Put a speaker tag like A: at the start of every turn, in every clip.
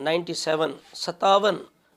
A: 57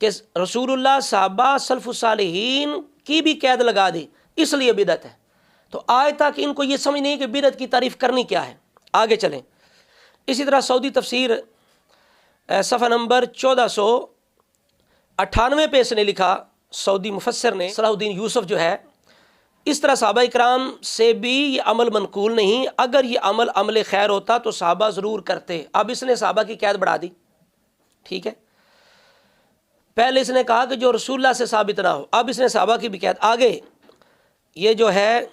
A: کہ رسول اللہ صحابہ سلف الصالحین کی بھی قید لگا دی، اس لیے بدعت ہے۔ تو آج تک ان کو یہ سمجھ نہیں کہ بدعت کی تعریف کرنی کیا ہے۔ آگے چلیں۔ اسی طرح سعودی تفسیر صفحہ نمبر 1498 پہ اس نے لکھا، سعودی مفسر نے صلاح الدین یوسف جو ہے، اس طرح صحابہ اکرام سے بھی یہ عمل منقول نہیں، اگر یہ عمل خیر ہوتا تو صحابہ ضرور کرتے۔ اب اس نے صحابہ کی قید بڑھا دی، ٹھیک ہے۔ پہلے اس نے کہا کہ جو رسول اللہ سے ثابت نہ ہو، اب اس نے صحابہ کی بھی قید۔ آگے یہ جو ہے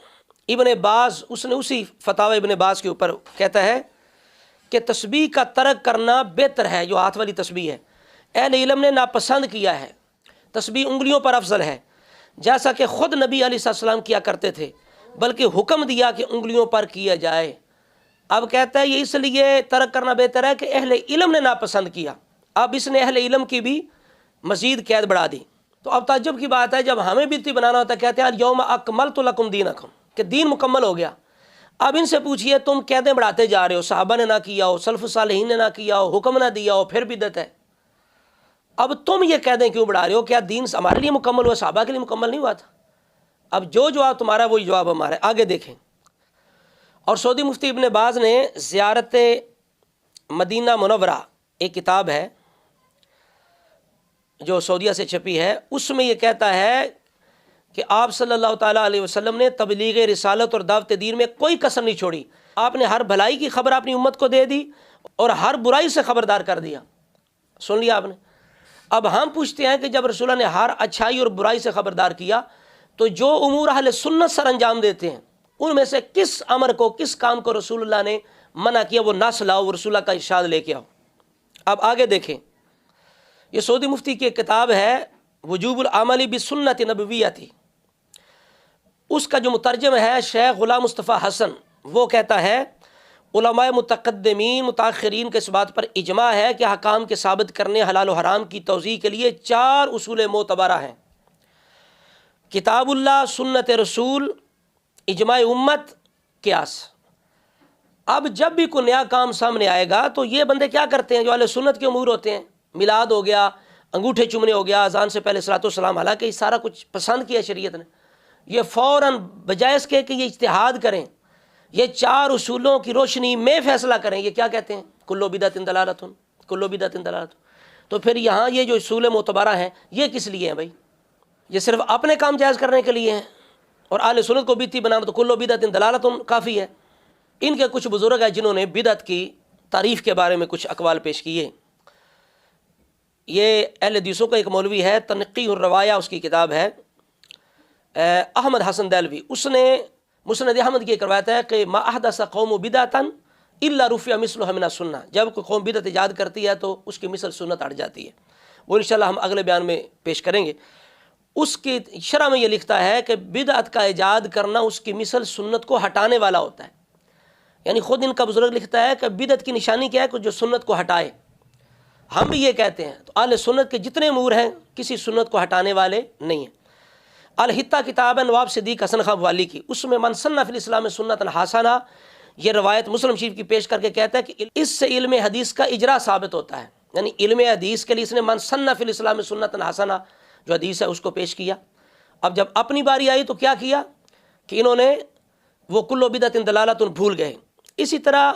A: ابن باز، اس نے اسی فتاوی ابن باز کے اوپر کہتا ہے کہ تسبیح کا ترک کرنا بہتر ہے، جو ہاتھ والی تسبیح ہے، اہل علم نے ناپسند کیا ہے، تسبیح انگلیوں پر افضل ہے، جیسا کہ خود نبی علیہ السلام کیا کرتے تھے، بلکہ حکم دیا کہ انگلیوں پر کیا جائے۔ اب کہتا ہے یہ اس لیے ترک کرنا بہتر ہے کہ اہل علم نے ناپسند کیا۔ اب اس نے اہل علم کی بھی مزید قید بڑھا دی۔ تو اب تعجب کی بات ہے، جب ہمیں بدعتی بنانا ہوتا ہے کہتے ہیں یوم اکملت لکم دینکم، کہ دین مکمل ہو گیا۔ اب ان سے پوچھئے تم قیدیں بڑھاتے جا رہے ہو، صحابہ نے نہ کیا ہو، سلف صالحین نے نہ کیا ہو، حکم نہ دیا ہو، پھر بدعت ہے۔ اب تم یہ قیدیں کیوں بڑھا رہے ہو؟ کیا دین ہمارے لیے مکمل ہوا، صحابہ کے لیے مکمل نہیں ہوا تھا؟ اب جو جواب تمہارا وہی جواب ہمارا ہے۔ آگے دیکھیں۔ اور سعودی مفتی ابن باز نے زیارت مدینہ منورہ ایک کتاب ہے جو سعودیہ سے چھپی ہے، اس میں یہ کہتا ہے کہ آپ صلی اللہ تعالیٰ علیہ وسلم نے تبلیغ رسالت اور دعوت دین میں کوئی کسر نہیں چھوڑی۔ آپ نے ہر بھلائی کی خبر اپنی امت کو دے دی اور ہر برائی سے خبردار کر دیا۔ سن لیا آپ نے؟ اب ہم پوچھتے ہیں کہ جب رسول اللہ نے ہر اچھائی اور برائی سے خبردار کیا تو جو امور اہل سنت سر انجام دیتے ہیں ان میں سے کس امر کو، کس کام کو رسول اللہ نے منع کیا وہ نص لاؤ، وہ رسول اللہ کا ارشاد لے کے آؤ۔ اب آگے دیکھیں، یہ سعودی مفتی کی کتاب ہے وجوب العمل بسنت نبویتی، اس کا جو مترجم ہے شیخ غلام مصطفیٰ حسن، وہ کہتا ہے علماء متقدمین متاخرین کے اس بات پر اجماع ہے کہ حکام کے ثابت کرنے حلال و حرام کی توضیح کے لیے 4 اصول معتبرہ ہیں: کتاب اللہ، سنت رسول، اجماع امت، قیاس۔ اب جب بھی کوئی نیا کام سامنے آئے گا تو یہ بندے کیا کرتے ہیں جو اہل سنت کے امور ہوتے ہیں، میلاد ہو گیا، انگوٹھے چومنے ہو گیا، اذان سے پہلے صلاۃ والسلام، حالانکہ یہ سارا کچھ پسند کیا شریعت نے، یہ فوراً بجائے اس کے کہ یہ اجتہاد کریں، یہ 4 اصولوں کی روشنی میں فیصلہ کریں، یہ کیا کہتے ہیں؟ کلو بدعت ضلالۃ، کلو بدعت ضلالۃ۔ تو پھر یہاں یہ جو اصول معتبرہ ہیں یہ کس لیے ہیں بھائی؟ یہ صرف اپنے کام جائز کرنے کے لیے ہیں، اور اہل سنت کو بدعتی بنانا تو کلو بدعت ضلالۃ کافی ہے۔ ان کے کچھ بزرگ ہیں جنہوں نے بدعت کی تعریف کے بارے میں کچھ اقوال پیش کیے۔ یہ اہل حدیثوں کا ایک مولوی ہے، تنقیح الروایہ اس کی کتاب ہے، احمد حسن دہلوی، اس نے مسند احمد کی ایک روایت ہے کہ ما احدث قوم بدعتا الا رفع مثلها من السنہ، جب کوئی قوم بدعت ایجاد کرتی ہے تو اس کی مثل سنت ہٹ جاتی ہے۔ وہ انشاءاللہ ہم اگلے بیان میں پیش کریں گے۔ اس کی شرح میں یہ لکھتا ہے کہ بدعت کا ایجاد کرنا اس کی مثل سنت کو ہٹانے والا ہوتا ہے، یعنی خود ان کا بزرگ لکھتا ہے کہ بدعت کی نشانی کیا ہے کہ جو سنت کو ہٹائے۔ ہم بھی یہ کہتے ہیں، تو اہل سنت کے جتنے امور ہیں کسی سنت کو ہٹانے والے نہیں ہیں۔ الحتہ کتاب ہے نواب صدیق حسن خان والی کی، اس میں من سن فی الاسلام سنت حسنہ، یہ روایت مسلم شریف کی پیش کر کے کہتا ہے کہ اس سے علم حدیث کا اجرا ثابت ہوتا ہے، یعنی علم حدیث کے لیے اس نے من سن فی الاسلام سنت حسنہ جو حدیث ہے اس کو پیش کیا۔ اب جب اپنی باری آئی تو کیا کیا کہ انہوں نے وہ کل بدعت ضلالۃ بھول گئے۔ اسی طرح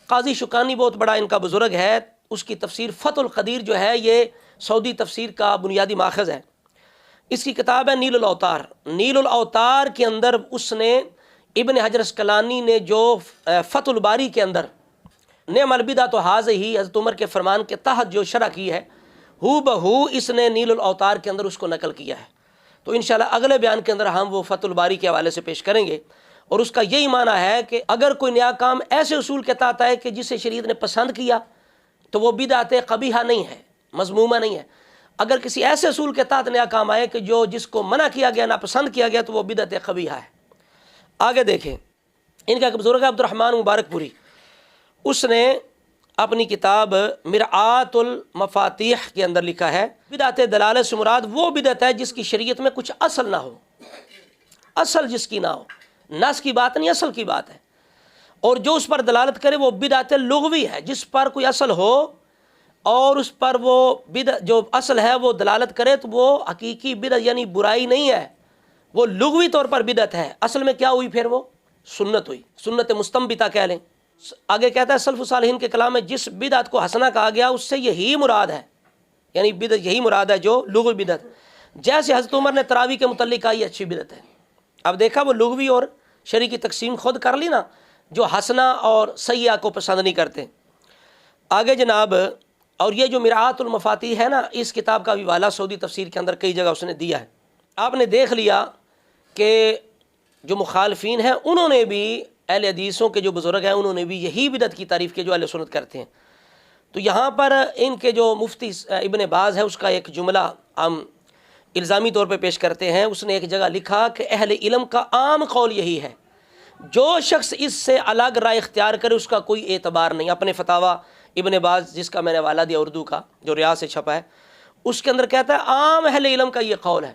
A: قاضی شکانی بہت بڑا ان کا بزرگ ہے، اس کی تفسیر فتح القدیر جو ہے یہ سعودی تفسیر کا بنیادی ماخذ ہے۔ اس کی کتاب ہے نیل الاوتار، نیل الاوتار کے اندر اس نے ابن حجر اسقلانی نے جو فتح الباری کے اندر نعم البدعۃ ہذہ حضرت عمر کے فرمان کے تحت جو شرح کی ہے، ہو بہو اس نے نیل الاوتار کے اندر اس کو نقل کیا ہے۔ تو انشاءاللہ اگلے بیان کے اندر ہم وہ فتح الباری کے حوالے سے پیش کریں گے، اور اس کا یہی معنی ہے کہ اگر کوئی نیا کام ایسے اصول کے تحت ہے کہ جسے شریعت نے پسند کیا تو وہ بدعت قبیحہ نہیں ہے، مذمومہ نہیں ہے۔ اگر کسی ایسے اصول کے تحت نیا کام آئے کہ جو جس کو منع کیا گیا، ناپسند کیا گیا، تو وہ بدعت قبیحہ ہے۔ آگے دیکھیں، ان کا ایک بزرگ عبد الرحمن مبارک پوری، اس نے اپنی کتاب مرآۃ المفاتیح کے اندر لکھا ہے بدعت دلالت سے مراد وہ بدعت ہے جس کی شریعت میں کچھ اصل نہ ہو، اصل جس کی نہ ہو، نص کی بات نہیں، اصل کی بات ہے، اور جو اس پر دلالت کرے وہ بدعت لغوی ہے، جس پر کوئی اصل ہو اور اس پر وہ بدعت جو اصل ہے وہ دلالت کرے تو وہ حقیقی بدعت یعنی برائی نہیں ہے، وہ لغوی طور پر بدعت ہے، اصل میں کیا ہوئی پھر وہ سنت ہوئی، سنت مستنبتہ کہہ لیں۔ آگے کہتا ہے سلف صالحین کے کلام میں جس بدعت کو حسنہ کہا گیا اس سے یہی مراد ہے، یعنی بدعت یہی مراد ہے جو لغوی بدعت، جیسے حضرت عمر نے تراویح کے متعلق کہا یہ اچھی بدعت ہے۔ اب دیکھا وہ لغوی اور شرعی کی تقسیم خود کر لی نا، جو حسنہ اور سیئہ کو پسند نہیں کرتے۔ آگے جناب، اور یہ جو مرآت المفاتیح ہے نا، اس کتاب کا بھی حوالہ سعودی تفسیر کے اندر کئی جگہ اس نے دیا ہے۔ آپ نے دیکھ لیا کہ جو مخالفین ہیں انہوں نے بھی، اہل حدیثوں کے جو بزرگ ہیں انہوں نے بھی یہی بدعت کی تعریف کی جو اہل سنت کرتے ہیں۔ تو یہاں پر ان کے جو مفتی ابن باز ہے اس کا ایک جملہ ہم الزامی طور پہ پیش کرتے ہیں۔ اس نے ایک جگہ لکھا کہ اہل علم کا عام قول یہی ہے، جو شخص اس سے الگ رائے اختیار کرے اس کا کوئی اعتبار نہیں۔ اپنے فتاویٰ ابن باز جس کا میں نے حوالہ دیا اردو کا جو ریاض سے چھپا ہے، اس کے اندر کہتا ہے عام اہل علم کا یہ قول ہے،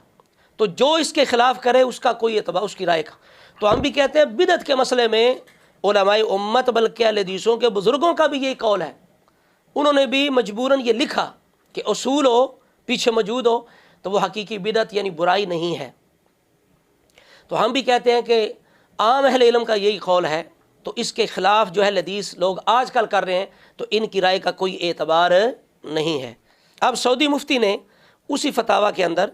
A: تو جو اس کے خلاف کرے اس کا کوئی اعتبار، اس کی رائے کا۔ تو ہم بھی کہتے ہیں بدعت کے مسئلے میں علماء امت بلکہ اہل حدیثوں کے بزرگوں کا بھی یہی قول ہے، انہوں نے بھی مجبوراً یہ لکھا کہ اصول ہو پیچھے موجود ہو تو وہ حقیقی بدعت یعنی برائی نہیں ہے۔ تو ہم بھی کہتے ہیں کہ عام اہل علم کا یہی قول ہے، تو اس کے خلاف جو اہل حدیث لوگ آج کل کر رہے ہیں تو ان کی رائے کا کوئی اعتبار نہیں ہے۔ اب سعودی مفتی نے اسی فتاویٰ کے اندر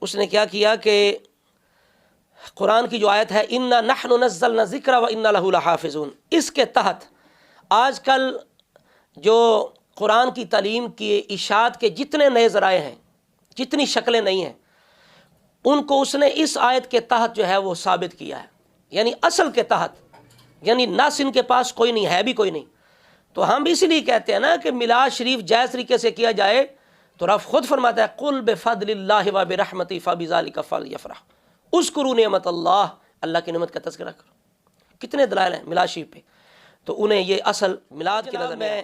A: اس نے کیا کیا کہ قرآن کی جو آیت ہے اِنَّا نَحْنُ نَزَّلْنَا الذِّكْرَ وَإِنَّا لَهُ لَحَافِظُونَ، اس کے تحت آج کل جو قرآن کی تعلیم کی اشاعت کے جتنے نئے ذرائع ہیں، جتنی شکلیں نہیں ہیں، ان کو اس نے اس آیت کے تحت جو ہے وہ ثابت کیا ہے، یعنی اصل کے تحت، یعنی نص ان کے پاس کوئی نہیں ہے، بھی کوئی نہیں۔ تو ہم اسی لیے کہتے ہیں نا کہ میلاد شریف جائز طریقے سے کیا جائے تو رب خود فرماتا ہے قُلْ بِفَضْلِ اللَّهِ وَبِرَحْمَتِهِ فَبِذَلِكَ فَلْيَفْرَحُوا، اذْكُرُوا نعمت اللہ کی نعمت کا تذکرہ کرو۔ کتنے دلائل ہیں میلاد شریف پہ، تو انہیں یہ اصل میلاد کی نظر میں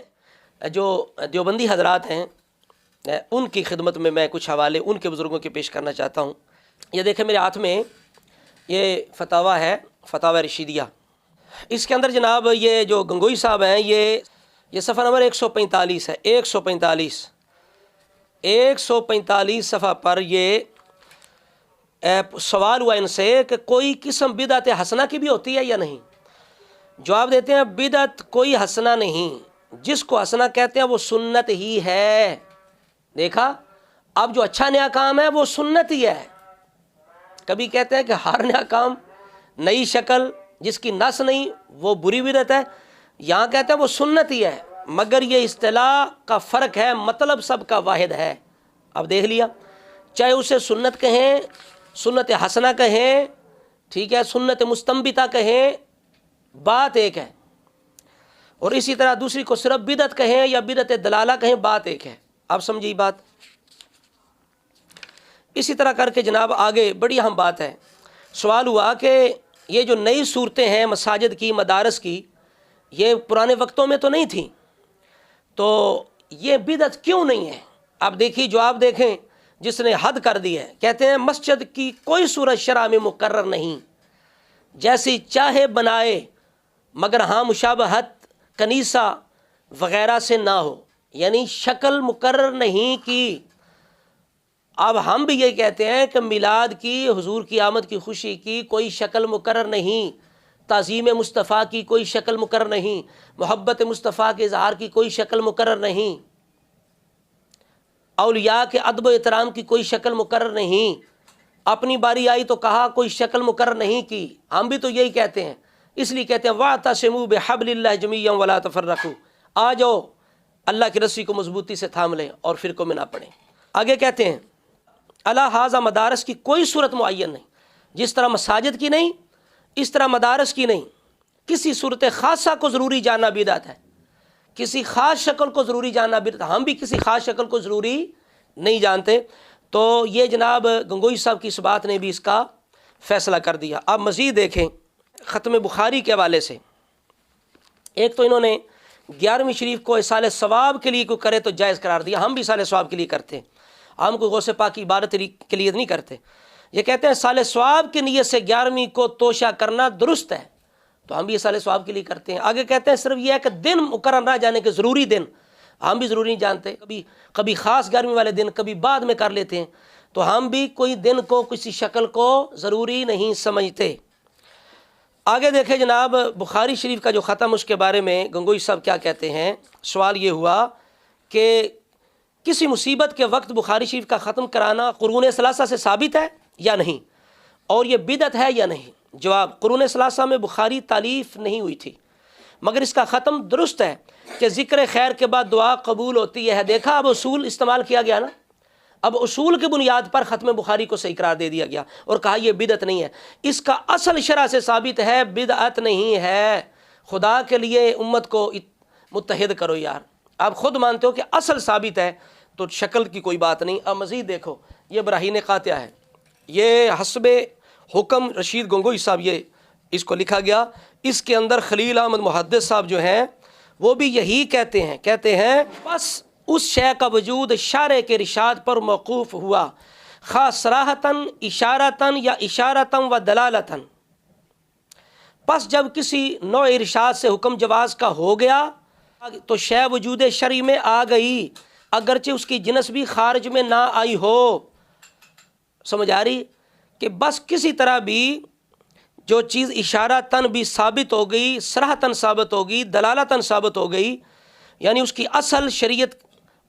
A: جو دیوبندی حضرات ہیں ان کی خدمت میں میں کچھ حوالے ان کے بزرگوں کے پیش کرنا چاہتا ہوں۔ یہ دیکھیں میرے ہاتھ میں یہ فتاویٰ ہے، فتاویٰ رشیدیہ، اس کے اندر جناب یہ جو گنگوئی صاحب ہیں یہ صفحہ نمبر 145 ہے، 145 صفحہ پر یہ سوال ہوا ان سے کہ کوئی قسم بدعت حسنہ کی بھی ہوتی ہے یا نہیں؟ جواب دیتے ہیں بدعت کوئی حسنہ نہیں، جس کو حسنہ کہتے ہیں وہ سنت ہی ہے۔ دیکھا، اب جو اچھا نیا کام ہے وہ سنت ہی ہے۔ کبھی کہتے ہیں کہ ہر نیا کام، نئی شکل جس کی نس نہیں وہ بری بدعت ہے، یہاں کہتے ہیں وہ سنت ہی ہے، مگر یہ اصطلاح کا فرق ہے، مطلب سب کا واحد ہے۔ اب دیکھ لیا، چاہے اسے سنت کہیں، سنت حسنہ کہیں، ٹھیک ہے، سنت مستنبتہ کہیں، بات ایک ہے، اور اسی طرح دوسری کو صرف بدعت کہیں یا بدعت دلالہ کہیں، بات ایک ہے۔ اب سمجھیے بات۔ اسی طرح کر کے جناب آگے بڑی اہم بات ہے، سوال ہوا کہ یہ جو نئی صورتیں ہیں مساجد کی، مدارس کی، یہ پرانے وقتوں میں تو نہیں تھیں، تو یہ بدعت کیوں نہیں ہے؟ اب دیکھیے جواب دیکھیں، جس نے حد کر دی ہے، کہتے ہیں مسجد کی کوئی صورت شرع میں مقرر نہیں، جیسی چاہے بنائے، مگر ہاں مشابہت کنیسہ وغیرہ سے نہ ہو، یعنی شکل مقرر نہیں کی۔ اب ہم بھی یہ کہتے ہیں کہ میلاد کی، حضور کی آمد کی خوشی کی کوئی شکل مقرر نہیں، تعظیم مصطفیٰ کی کوئی شکل مقرر نہیں، محبت مصطفیٰ کے اظہار کی کوئی شکل مقرر نہیں، اولیاء کے ادب و احترام کی کوئی شکل مقرر نہیں، اپنی باری آئی تو کہا کوئی شکل مقرر نہیں کی۔ ہم بھی تو یہی کہتے ہیں، اس لیے کہتے ہیں وَاعْتَصِمُوا بِحَبْلِ اللَّهِ جَمِيعًا وَلَا تَفَرَّقُوا، آ جاؤ اللہ کی رسی کو مضبوطی سے تھام لیں اور فرقوں میں نہ پڑیں۔ آگے کہتے ہیں الا ھذا مدارس کی کوئی صورت معین نہیں، جس طرح مساجد کی نہیں اس طرح مدارس کی نہیں، کسی صورت خاصہ کو ضروری جاننا بدعت ہے، کسی خاص شکل کو ضروری جاننا بدعت ہے، ہم بھی کسی خاص شکل کو ضروری نہیں جانتے۔ تو یہ جناب گنگوئی صاحب کی اس بات نے بھی اس کا فیصلہ کر دیا۔ اب مزید دیکھیں ختم بخاری کے حوالے سے، ایک تو انہوں نے 11ویں شریف کو اصال ثواب کے لیے کوئی کرے تو جائز قرار دیا، ہم بھی اصال ثواب کے لیے کرتے ہیں، ہم کوئی غوث پاک کی عبادت کے لیے نہیں کرتے۔ یہ کہتے ہیں اصال ثواب کی نیت سے 11ویں کو توشہ کرنا درست ہے، تو ہم بھی اصال ثواب کے لیے کرتے ہیں۔ آگے کہتے ہیں صرف یہ ہے کہ دن مقرر نہ جانے کے ضروری دن، ہم بھی ضروری نہیں جانتے، کبھی خاص گرمی والے دن کبھی بعد میں کر لیتے ہیں، تو ہم بھی کوئی دن کو کسی شکل کو ضروری نہیں سمجھتے۔ آگے دیکھیں جناب، بخاری شریف کا جو ختم، اس کے بارے میں گنگوئی صاحب کیا کہتے ہیں۔ سوال یہ ہوا کہ کسی مصیبت کے وقت بخاری شریف کا ختم کرانا قرون ثلاثہ سے ثابت ہے یا نہیں، اور یہ بدعت ہے یا نہیں؟ جواب، قرون ثلاثہ میں بخاری تالیف نہیں ہوئی تھی، مگر اس کا ختم درست ہے کہ ذکر خیر کے بعد دعا قبول ہوتی ہے۔ دیکھا، اب اصول استعمال کیا گیا نا، اب اصول کی بنیاد پر ختم بخاری کو صحیح قرار دے دیا گیا اور کہا یہ بدعت نہیں ہے۔ اس کا اصل شرع سے ثابت ہے، بدعت نہیں ہے۔ خدا کے لیے امت کو متحد کرو یار، آپ خود مانتے ہو کہ اصل ثابت ہے تو شکل کی کوئی بات نہیں۔ اب مزید دیکھو، یہ براہین قاطعہ ہے، یہ حسب حکم رشید گنگوئی صاحب یہ اس کو لکھا گیا۔ اس کے اندر خلیل احمد محدث صاحب جو ہیں وہ بھی یہی کہتے ہیں بس اس شے کا وجود شارع کے ارشاد پر موقوف ہوا، خواہ صراحتاً اشارتاً یا اشارتاً و دلالتاً۔ پس جب کسی نوع ارشاد سے حکم جواز کا ہو گیا تو شے وجود شرعی میں آ گئی، اگرچہ اس کی جنس بھی خارج میں نہ آئی ہو۔ سمجھ آ رہی کہ بس کسی طرح بھی جو چیز اشارتاً بھی ثابت ہو گئی، صراحتاً ثابت ہو گئی، دلالتاً ثابت ہو گئی، یعنی اس کی اصل شریعت،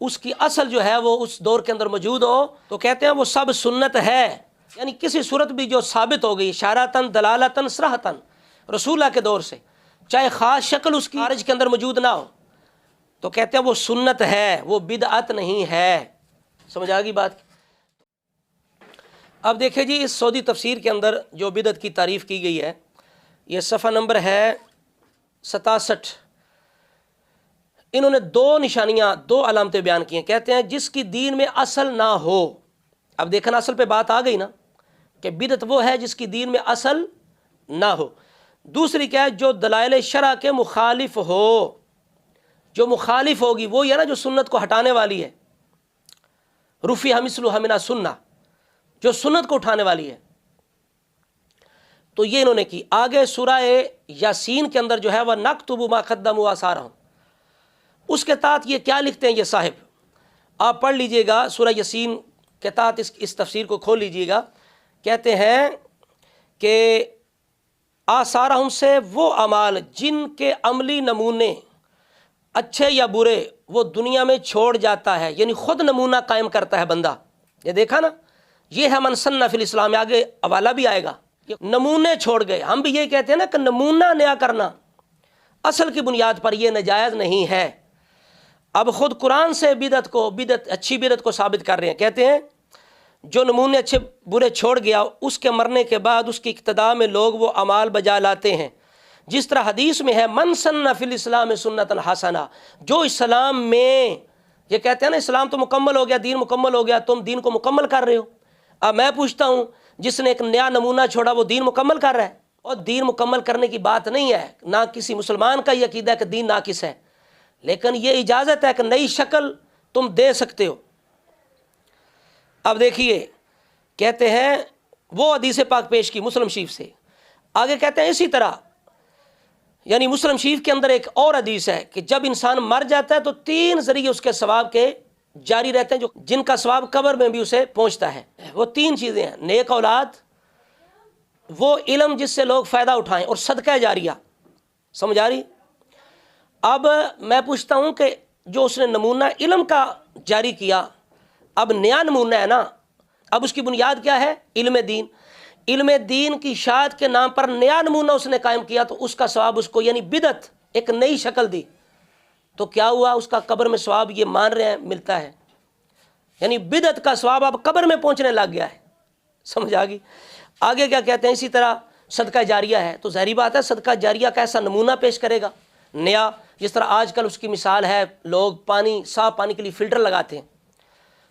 A: اس کی اصل جو ہے وہ اس دور کے اندر موجود ہو، تو کہتے ہیں وہ سب سنت ہے۔ یعنی کسی صورت بھی جو ثابت ہو گئی اشارتاً دلالتاً صراحتاً رسول اللہ کے دور سے، چاہے خاص شکل اس کی خارج کے اندر موجود نہ ہو، تو کہتے ہیں وہ سنت ہے، وہ بدعت نہیں ہے۔ سمجھ آ گئی بات؟ اب دیکھیں جی، اس سعودی تفسیر کے اندر جو بدعت کی تعریف کی گئی ہے، یہ صفحہ نمبر ہے 67۔ انہوں نے دو نشانیاں، دو علامتیں بیان کی ہیں۔ کہتے ہیں جس کی دین میں اصل نہ ہو۔ اب دیکھنا اصل پہ بات آ گئی نا کہ بدعت وہ ہے جس کی دین میں اصل نہ ہو۔ دوسری کیا ہے؟ جو دلائل شرع کے مخالف ہو۔ جو مخالف ہوگی وہ یہ نا جو سنت کو ہٹانے والی ہے، رفیع مثلھا من السنہ، جو سنت کو اٹھانے والی ہے، تو یہ انہوں نے کی۔ آگے سورہ یاسین کے اندر جو ہے وہ نکتب ما قدموا آثارہم، اس کے تحت یہ کیا لکھتے ہیں یہ صاحب، آپ پڑھ لیجئے گا سورہ یاسین کے تحت اس تفسیر کو کھول لیجئے گا۔ کہتے ہیں کہ آثارہم سے وہ اعمال جن کے عملی نمونے اچھے یا برے وہ دنیا میں چھوڑ جاتا ہے، یعنی خود نمونہ قائم کرتا ہے بندہ۔ یہ دیکھا نا، یہ ہے من سن فی الاسلام، آگے حوالہ بھی آئے گا۔ نمونے چھوڑ گئے، ہم بھی یہ کہتے ہیں نا کہ نمونہ نیا کرنا اصل کی بنیاد پر یہ ناجائز نہیں ہے۔ اب خود قرآن سے بدعت اچھی بدعت کو ثابت کر رہے ہیں۔ کہتے ہیں جو نمونے اچھے برے چھوڑ گیا، اس کے مرنے کے بعد اس کی اقتداء میں لوگ وہ اعمال بجا لاتے ہیں، جس طرح حدیث میں ہے من سن فی الاسلام سنتا حسنہ، جو اسلام میں، یہ کہتے ہیں نا اسلام تو مکمل ہو گیا، دین مکمل ہو گیا، تم دین کو مکمل کر رہے ہو۔ اب میں پوچھتا ہوں، جس نے ایک نیا نمونہ چھوڑا وہ دین مکمل کر رہا ہے؟ اور دین مکمل کرنے کی بات نہیں ہے، نہ کسی مسلمان کا یہ عقیدہ ہے کہ دین ناقص ہے، لیکن یہ اجازت ہے کہ نئی شکل تم دے سکتے ہو۔ اب دیکھیے، کہتے ہیں وہ حدیث پاک پیش کی مسلم شریف سے، آگے کہتے ہیں اسی طرح، یعنی مسلم شریف کے اندر ایک اور حدیث ہے کہ جب انسان مر جاتا ہے تو 3 ذریعے اس کے ثواب کے جاری رہتے ہیں، جن کا ثواب قبر میں بھی اسے پہنچتا ہے۔ وہ 3 چیزیں ہیں، نیک اولاد، وہ علم جس سے لوگ فائدہ اٹھائیں، اور صدقہ جاریہ۔ سمجھ آ رہی؟ اب میں پوچھتا ہوں کہ جو اس نے نمونہ علم کا جاری کیا، اب نیا نمونہ ہے نا، اب اس کی بنیاد کیا ہے؟ علم دین۔ علم دین کی اشاعت کے نام پر نیا نمونہ اس نے قائم کیا، تو اس کا ثواب اس کو، یعنی بدعت ایک نئی شکل دی، تو کیا ہوا؟ اس کا قبر میں ثواب، یہ مان رہے ہیں، ملتا ہے۔ یعنی بدعت کا ثواب اب قبر میں پہنچنے لگ گیا ہے۔ سمجھ آ گئی؟ آگے کیا کہتے ہیں؟ اسی طرح صدقہ جاریہ ہے، تو ظاہری بات ہے صدقہ جاریہ کا ایسا نمونہ پیش کرے گا نیا، جس طرح آج کل اس کی مثال ہے، لوگ پانی، صاف پانی کے لیے فلٹر لگاتے ہیں۔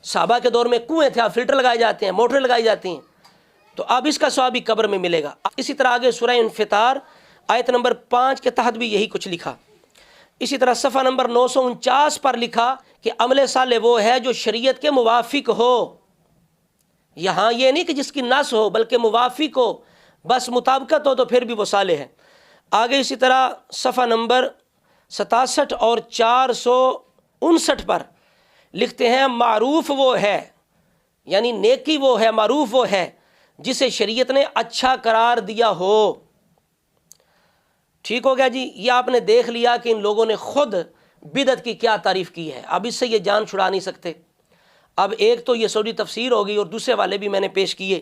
A: صحابہ کے دور میں کنویں تھے، اب فلٹر لگائے جاتے ہیں، موٹریں لگائی جاتی ہیں، تو اب اس کا ثواب بھی قبر میں ملے گا۔ اسی طرح آگے سورہ انفطار آیت نمبر 5 کے تحت بھی یہی کچھ لکھا۔ اسی طرح صفحہ نمبر 949 پر لکھا کہ عمل صالح وہ ہے جو شریعت کے موافق ہو۔ یہاں یہ نہیں کہ جس کی نص ہو، بلکہ موافق ہو، بس مطابقت ہو تو پھر بھی وہ صالح ہے۔ آگے اسی طرح صفحہ نمبر 67 اور 59 پر لکھتے ہیں معروف وہ ہے، یعنی نیکی وہ ہے، معروف وہ ہے جسے شریعت نے اچھا قرار دیا ہو۔ ٹھیک ہو گیا جی، یہ آپ نے دیکھ لیا کہ ان لوگوں نے خود بدعت کی کیا تعریف کی ہے، اب اس سے یہ جان چھڑا نہیں سکتے۔ اب ایک تو یہ سعودی تفسیر ہوگی اور دوسرے والے بھی میں نے پیش کیے،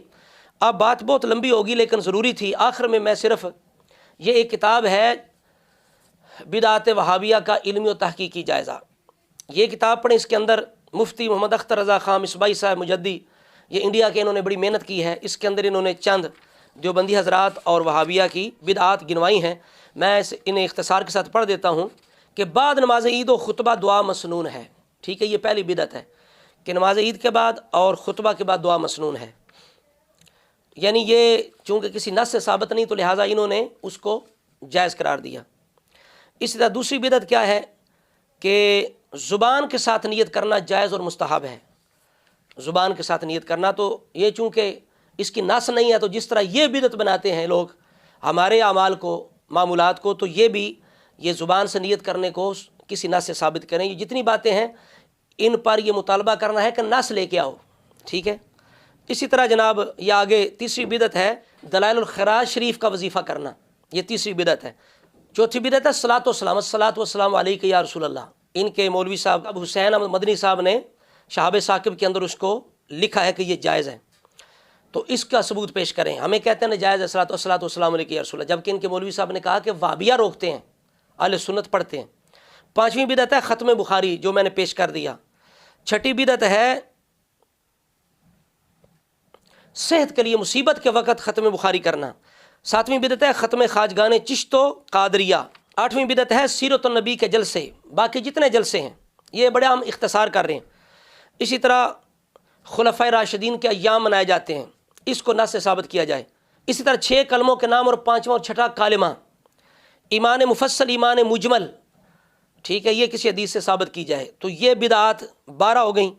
A: اب بات بہت لمبی ہوگی لیکن ضروری تھی۔ آخر میں صرف یہ ایک کتاب ہے بدعت وہابیہ کا علمی و تحقیقی جائزہ، یہ کتاب پڑھیں۔ اس کے اندر مفتی محمد اختر رضا خان مصباحی صاحب مجدی، یہ انڈیا کے انہوں نے بڑی محنت کی ہے، اس کے اندر انہوں نے چند دیوبندی حضرات اور وہابیہ کی بدعات گنوائی ہیں۔ میں انہیں اختصار کے ساتھ پڑھ دیتا ہوں کہ بعد نماز عید و خطبہ دعا مسنون ہے۔ ٹھیک ہے، یہ پہلی بدعت ہے کہ نماز عید کے بعد اور خطبہ کے بعد دعا مسنون ہے، یعنی یہ چونکہ کسی نص سے ثابت نہیں تو لہٰذا انہوں نے اس کو جائز قرار دیا۔ اسی طرح دوسری بدعت کیا ہے کہ زبان کے ساتھ نیت کرنا جائز اور مستحب ہے۔ زبان کے ساتھ نیت کرنا، تو یہ چونکہ اس کی نص نہیں ہے تو جس طرح یہ بدعت بناتے ہیں لوگ ہمارے اعمال کو، معمولات کو، تو یہ بھی یہ زبان سے نیت کرنے کو کسی نص سے ثابت کریں۔ یہ جتنی باتیں ہیں ان پر یہ مطالبہ کرنا ہے کہ نص لے کے آؤ، ٹھیک ہے۔ اسی طرح جناب یہ آگے تیسری بدعت ہے دلائل الخراج شریف کا وظیفہ کرنا، یہ تیسری بدعت ہے۔ چوتھی بدعت ہے الصلاۃ والسلام، الصلاۃ والسلام علیک یا رسول اللہ۔ ان کے مولوی صاحب ابو حسین احمد مدنی صاحب نے شہاب ثاقب کے اندر اس کو لکھا ہے کہ یہ جائز ہے، تو اس کا ثبوت پیش کریں۔ ہمیں کہتے ہیں نا جائز ہے الصلاۃ والسلام علیک یا رسول اللہ، جبکہ ان کے مولوی صاحب نے کہا کہ وہابیہ روکتے ہیں، اہل سنت پڑھتے ہیں۔ پانچویں بدعت ہے ختم بخاری، جو میں نے پیش کر دیا۔ چھٹی بدعت ہے صحت کے لیے مصیبت کے وقت ختم بخاری کرنا۔ ساتویں بدعت ہے ختم خواجگان چشت و قادریہ۔ آٹھویں بدعت ہے سیرت النبی کے جلسے، باقی جتنے جلسے ہیں یہ بڑے ہم اختصار کر رہے ہیں۔ اسی طرح خلفائے راشدین کے ایام منائے جاتے ہیں، اس کو نص سے ثابت کیا جائے۔ اسی طرح 6 کلموں کے نام اور 5واں اور 6واں کالمہ، ایمان مفصل، ایمان مجمل، ٹھیک ہے، یہ کسی حدیث سے ثابت کی جائے۔ تو یہ بدعات 12 ہو گئیں۔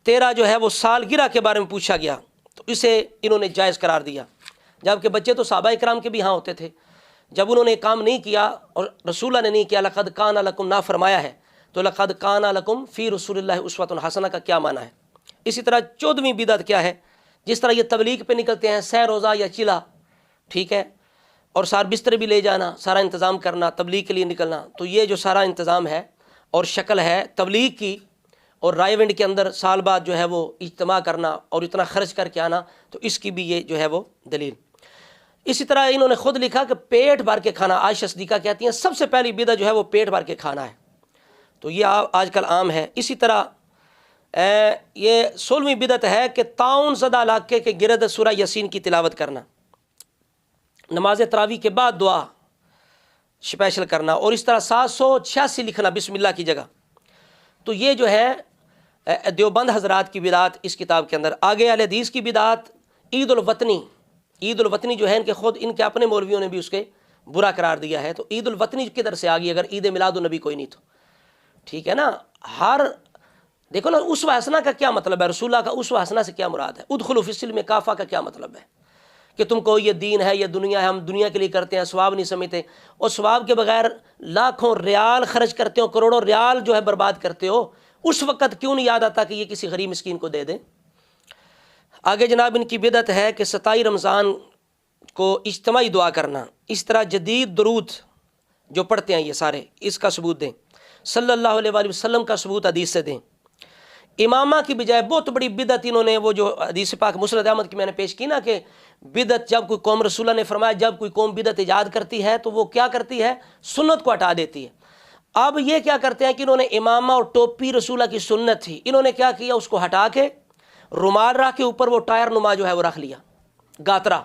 A: 13 جو ہے وہ سالگرہ کے بارے میں پوچھا گیا تو اسے انہوں نے جائز قرار دیا، جبکہ بچے تو صحابہ کرام کے بھی ہاں ہوتے تھے۔ جب انہوں نے کام نہیں کیا اور رسول اللہ نے نہیں کیا، لقد کان لکم نہ فرمایا ہے، تو لقد کان لکم فی رسول اللہ اسوۃ حسنہ کا کیا معنی ہے؟ اسی طرح 14ویں بدعت کیا ہے، جس طرح یہ تبلیغ پہ نکلتے ہیں، سہ روزہ یا چلا، ٹھیک ہے، اور سار بستر بھی لے جانا، سارا انتظام کرنا، تبلیغ کے لیے نکلنا، تو یہ جو سارا انتظام ہے اور شکل ہے تبلیغ کی، اور رائے ونڈ کے اندر سال بعد جو ہے وہ اجتماع کرنا اور اتنا خرچ کر کے آنا، تو اس کی بھی یہ جو ہے وہ دلیل۔ اسی طرح انہوں نے خود لکھا کہ پیٹ بھر کے کھانا، عائشہ صدیقہ کہتی ہیں سب سے پہلی بدعت جو ہے وہ پیٹ بھر کے کھانا ہے، تو یہ آج کل عام ہے۔ اسی طرح یہ 16ویں بدعت ہے کہ طاعون زدہ علاقے کے گرد سورہ یاسین کی تلاوت کرنا، نماز تراویح کے بعد دعا اسپیشل کرنا، اور اس طرح 786 لکھنا بسم اللہ کی جگہ۔ تو یہ جو ہے دیوبند حضرات کی بدعات اس کتاب کے اندر۔ آگے اہل حدیث کی بدعات عید الوطنی، عید الوطنی جو ہے ان کے خود ان کے اپنے مولویوں نے بھی اس کے برا قرار دیا ہے۔ تو عید الوطنی کدھر سے آ گئی اگر عید میلاد النبی کوئی نہیں تو؟ ٹھیک ہے نا، ہر دیکھو نا اسوہ حسنہ کا کیا مطلب ہے، رسول اللہ کا اسوہ حسنہ سے کیا مراد ہے؟ ادخلوا فی السلم کافہ کا کیا مطلب ہے؟ کہ تم کو یہ دین ہے، یہ دنیا ہے، ہم دنیا کے لیے کرتے ہیں، ثواب نہیں سمجھتے، اور ثواب کے بغیر لاکھوں ریال خرچ کرتے ہو، کروڑوں ریال جو ہے برباد کرتے ہو، اس وقت کیوں نہیں یاد آتا کہ یہ کسی غریب مسکین کو دے دیں؟ آگے جناب ان کی بدعت ہے کہ 27 رمضان کو اجتماعی دعا کرنا۔ اس طرح جدید درود جو پڑھتے ہیں یہ سارے، اس کا ثبوت دیں، صلی اللہ علیہ وآلہ وسلم کا ثبوت حدیث سے دیں۔ امامہ کی بجائے بہت بڑی بدعت انہوں نے، وہ جو حدیث پاک مسند احمد کی میں نے پیش کی نا، کہ بدعت جب کوئی قوم، رسول اللہ نے فرمایا جب کوئی قوم بدعت ایجاد کرتی ہے تو وہ کیا کرتی ہے؟ سنت کو ہٹا دیتی ہے۔ اب یہ کیا کرتے ہیں کہ انہوں نے امامہ اور ٹوپی رسول اللہ کی سنت تھی، انہوں نے کیا کیا؟ اس کو ہٹا کے رومال رکھ کے اوپر وہ ٹائر نما جو ہے وہ رکھ لیا، گاترا۔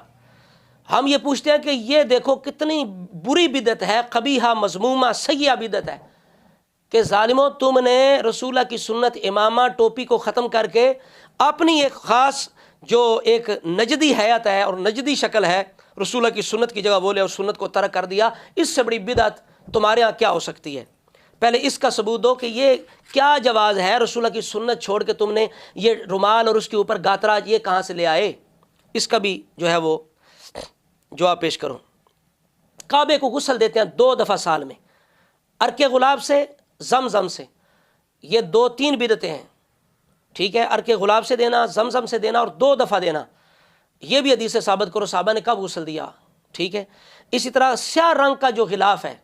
A: ہم یہ پوچھتے ہیں کہ یہ دیکھو کتنی بری بدعت ہے، قبیحہ، مذمومہ، سیئہ بدعت ہے، کہ ظالموں تم نے رسول اللہ کی سنت امامہ ٹوپی کو ختم کر کے اپنی ایک خاص جو ایک نجدی حیات ہے اور نجدی شکل ہے، رسول اللہ کی سنت کی جگہ بولے اور سنت کو ترک کر دیا۔ اس سے بڑی بدعت تمہارے ہاں کیا ہو سکتی ہے؟ پہلے اس کا ثبوت دو کہ یہ کیا جواز ہے، رسول اللہ کی سنت چھوڑ کے تم نے یہ رومال اور اس کے اوپر گاترا یہ کہاں سے لے آئے؟ اس کا بھی جو ہے وہ جواب پیش کرو۔ کعبے کو غسل دیتے ہیں 2 دفعہ سال میں، عرق غلاب سے، زمزم سے، یہ 2-3 بدعتیں ہیں، ٹھیک ہے، عرق غلاب سے دینا، زمزم سے دینا اور 2 دفعہ دینا، یہ بھی حدیث سے ثابت کرو صحابہ نے کب غسل دیا، ٹھیک ہے۔ اسی طرح سیاہ رنگ کا جو غلاف ہے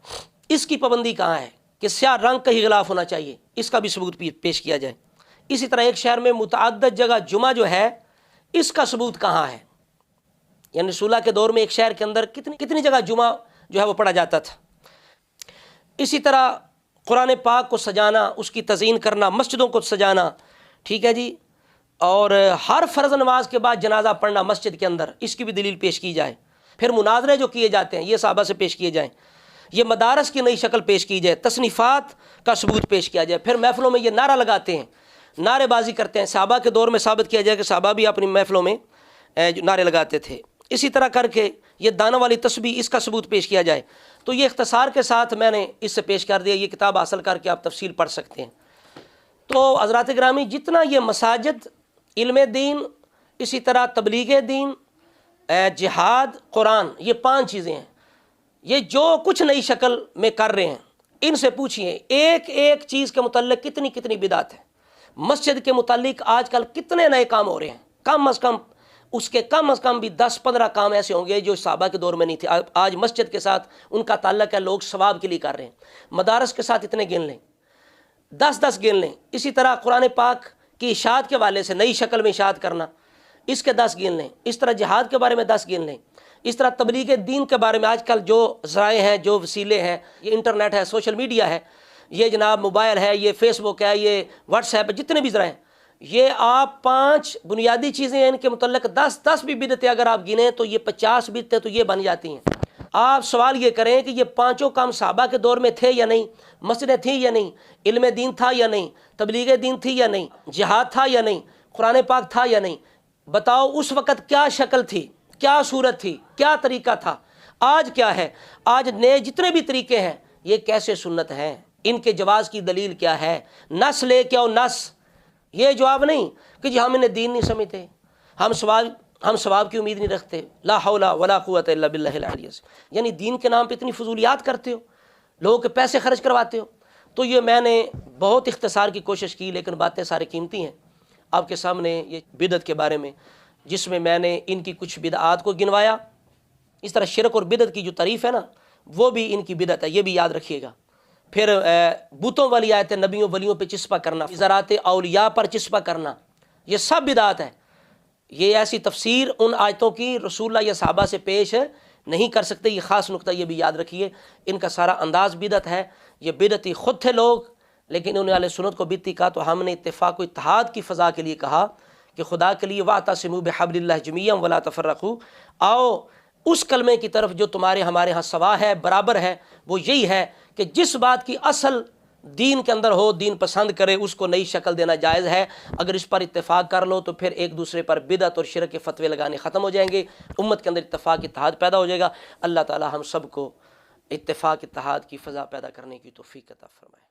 A: اس کی پابندی کہاں ہے کہ سیاہ رنگ کا ہی غلاف ہونا چاہیے، اس کا بھی ثبوت پیش کیا جائے۔ اسی طرح ایک شہر میں متعدد جگہ جمعہ جو ہے اس کا ثبوت کہاں ہے، یعنی رسول اللہ کے دور میں ایک شہر کے اندر کتنی جگہ جمعہ جو ہے وہ پڑھا جاتا تھا۔ اسی طرح قرآن پاک کو سجانا، اس کی تزئین کرنا، مسجدوں کو سجانا، ٹھیک ہے جی، اور ہر فرض نماز کے بعد جنازہ پڑھنا مسجد کے اندر، اس کی بھی دلیل پیش کی جائے۔ پھر مناظرے جو کیے جاتے ہیں یہ صحابہ سے پیش کیے جائیں، یہ مدارس کی نئی شکل پیش کی جائے، تصنیفات کا ثبوت پیش کیا جائے۔ پھر محفلوں میں یہ نعرہ لگاتے ہیں، نعرے بازی کرتے ہیں، صحابہ کے دور میں ثابت کیا جائے کہ صحابہ بھی اپنی محفلوں میں نعرے لگاتے تھے۔ اسی طرح کر کے یہ دانہ والی تسبیح، اس کا ثبوت پیش کیا جائے۔ تو یہ اختصار کے ساتھ میں نے اس سے پیش کر دیا، یہ کتاب حاصل کر کے آپ تفصیل پڑھ سکتے ہیں۔ تو حضرات گرامی، جتنا یہ مساجد، علم دین، اسی طرح تبلیغ دین، جہاد، قرآن، یہ 5 چیزیں ہیں، یہ جو کچھ نئی شکل میں کر رہے ہیں ان سے پوچھئے ایک ایک چیز کے متعلق کتنی بدعت ہے۔ مسجد کے متعلق آج کل کتنے نئے کام ہو رہے ہیں، کم از کم بھی 10-15 کام ایسے ہوں گے جو صحابہ کے دور میں نہیں تھے، آج مسجد کے ساتھ ان کا تعلق ہے، لوگ ثواب کے لیے کر رہے ہیں۔ مدارس کے ساتھ اتنے گن لیں، 10 گن لیں۔ اسی طرح قرآن پاک کی اشاعت کے والے سے نئی شکل میں اشاعت کرنا، اس کے 10 گن لیں۔ اس طرح جہاد کے بارے میں 10 گن لیں۔ اس طرح تبلیغ دین کے بارے میں آج کل جو ذرائع ہیں، جو وسیلے ہیں، یہ انٹرنیٹ ہے، سوشل میڈیا ہے، یہ جناب موبائل ہے، یہ فیس بک ہے، یہ واٹس ایپ ہے، جتنے بھی ذرائع ہیں، یہ آپ 5 بنیادی چیزیں ہیں، ان کے متعلق 10 بھی بدعتیں اگر آپ گنیں تو یہ 50 بدعتیں تو یہ بن جاتی ہیں۔ آپ سوال یہ کریں کہ یہ 5 کام صحابہ کے دور میں تھے یا نہیں، مسجدیں تھیں یا نہیں، علم دین تھا یا نہیں، تبلیغ دین تھی یا نہیں، جہاد تھا یا نہیں، قرآن پاک تھا یا نہیں، بتاؤ اس وقت کیا شکل تھی، کیا صورت تھی، کیا طریقہ تھا، آج کیا ہے، آج نئے جتنے بھی طریقے ہیں یہ کیسے سنت ہیں، ان کے جواز کی دلیل کیا ہے، نس لے کے آؤ، نس، یہ جواب نہیں کہ جی ہم انہیں دین نہیں سمجھتے، ہم ثواب کی امید نہیں رکھتے، لا حول ولا قوت الا باللہ العلی العظیم، یعنی دین کے نام پہ اتنی فضولیات کرتے ہو، لوگوں کے پیسے خرچ کرواتے ہو۔ تو یہ میں نے بہت اختصار کی کوشش کی، لیکن باتیں سارے قیمتی ہیں آپ کے سامنے، یہ بدعت کے بارے میں، جس میں نے ان کی کچھ بدعات کو گنوایا۔ اس طرح شرک اور بدعت کی جو تعریف ہے نا، وہ بھی ان کی بدعت ہے، یہ بھی یاد رکھیے گا۔ پھر بتوں والی آیتیں، نبیوں ولیوں پہ چسپا کرنا، زراعت اولیاء پر چسپا کرنا، یہ سب بدعت ہے۔ یہ ایسی تفسیر ان آیتوں کی رسول اللہ یا صحابہ سے پیش نہیں کر سکتے، یہ خاص نقطہ یہ بھی یاد رکھیے۔ ان کا سارا انداز بدعت ہے، یہ بدعتی خود تھے لوگ، لیکن انہوں نے اہل سنت کو بدعتی کہا، تو ہم نے اتفاق و اتحاد کی فضا کے لیے کہا کہ خدا کے لیے واعتصموا بحبل اللہ جمیعا ولا تفرقوا، آؤ اس کلمے کی طرف جو تمہارے ہمارے ہاں سوا ہے، برابر ہے، وہ یہی ہے کہ جس بات کی اصل دین کے اندر ہو، دین پسند کرے، اس کو نئی شکل دینا جائز ہے۔ اگر اس پر اتفاق کر لو تو پھر ایک دوسرے پر بدعت اور شرک کے فتوے لگانے ختم ہو جائیں گے، امت کے اندر اتفاق اتحاد پیدا ہو جائے گا۔ اللہ تعالی ہم سب کو اتفاق اتحاد کی فضا پیدا کرنے کی توفیق عطا فرمائے۔